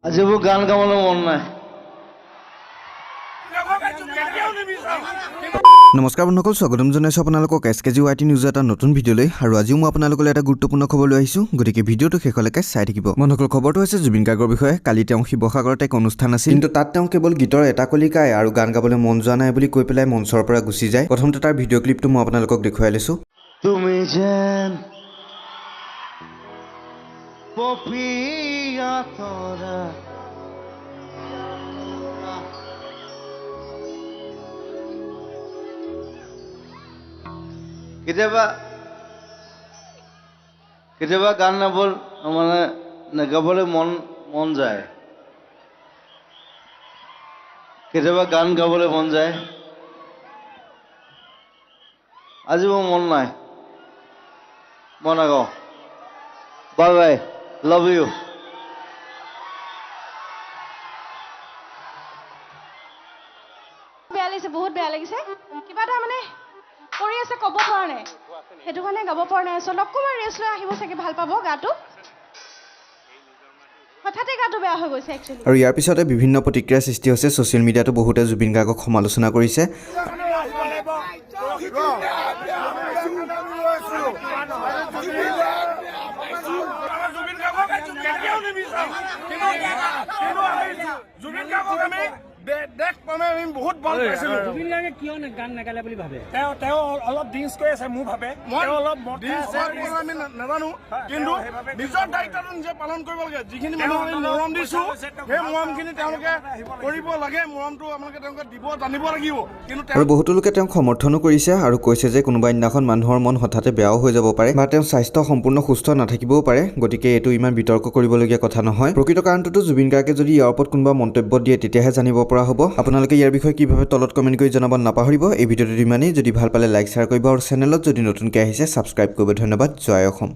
আজি মোৰ গান গাবলৈ মন নাই। নমস্কাৰ বন্ধুসকল, স্বাগতম জনাইছোঁ আপোনালোকক SKGYT নিউজৰ এটা নতুন ভিডিঅ'লৈ। আৰু আজিও মই আপোনালোকলৈ এটা গুৰুত্বপূৰ্ণ খবৰ লৈ আহিছোঁ, গতিকে ভিডিঅ'টো শেষলৈকে চাই থাকিব। বন্ধুসকল, খবৰটো হৈছে জুবিন গাৰ্গৰ বিষয়ে। কালি তেওঁ শিৱসাগৰত এক অনুষ্ঠান আছিল, কিন্তু তাত তেওঁ কেৱল গীতৰ এটা কলি গায় আৰু গান গাবলৈ মন যোৱা নাই বুলি কৈ পেলাই মঞ্চৰ পৰা গুচি যায়। প্ৰথমতে তাৰ ভিডিঅ' ক্লিপটো মই আপোনালোকক দেখুৱাই লৈছোঁ। তুমি যেন পপিয়া তৰা কেতিয়াবা গান নেগাবলৈ মন যায়, কেতিয়াবা গান গাবলৈ মন যায়। আজি মোৰ মন নাই, মই নাগাওঁ। Bye bye, love you. বেয়া লাগিছে, বহুত বেয়া লাগিছে। কিবা এটা মানে কৰি আছে, ক'ব পৰা নাই, সেইটো কাৰণে গাব পৰা নাই। আচলতে অকণমান ৰেষ্ট লৈ আহিব চাগে, ভাল পাব গাটো। হঠাতে গাটো বেয়া হৈ গৈছে একচুৱেলি। আৰু ইয়াৰ পিছতে বিভিন্ন প্ৰতিক্ৰিয়াৰ সৃষ্টি হৈছে। ছ'চিয়েল মিডিয়াতো বহুতে জুবিন গাৰ্গক সমালোচনা কৰিছে। দেশ মানে আমি বহুত ভাল পাইছিলো। জুবিন গাৰ্গে কিয় গান নাগালে বুলি ভাবে? তেওঁ অলপ ড্ৰিংকছ কৰি আছে, মোৰ ভাবে। মই অলপ আমি নাজানো, কিন্তু নিজৰ দায়িত্বটো নিজে পালন কৰিব লাগে। যিখিনি মানুহ আমি মৰম দিছো, সেই মৰমখিনি তেওঁলোকে কৰিব লাগে। মৰমটো আপোনালোকে তেওঁলোকে দিব জানিব লাগিব। কিন্তু আৰু বহুতো লোকে তেওঁক সমৰ্থনো কৰিছে আৰু কৈছে যে কোনোবা দিনাখন মানুহৰ মন হঠাতে বেয়াও হৈ যাব পাৰে বা তেওঁৰ স্বাস্থ্য সম্পূৰ্ণ সুস্থ নাথাকিবও পাৰে। গতিকে এইটো ইমান বিতৰ্ক কৰিবলগীয়া কথা নহয়। প্ৰকৃত কাৰণটোতো জুবিন গাৰ্গে যদি ইয়াৰ ওপৰত কোনোবা মন্তব্য দিয়ে তেতিয়াহে জানিব পৰা হ'ব। আপোনালোকে ইয়াৰ বিষয়ে কি ভাবে তলত কমেণ্ট কৰি জনাব নাপাহৰিব। এই ভিডিঅ'টো ইমানেই। যদি ভাল পালে লাইক শ্বেয়াৰ কৰিব আৰু চেনেলত যদি নতুনকৈ আহিছে ছাবস্ক্ৰাইব কৰিব। ধন্যবাদ। জয় অসম।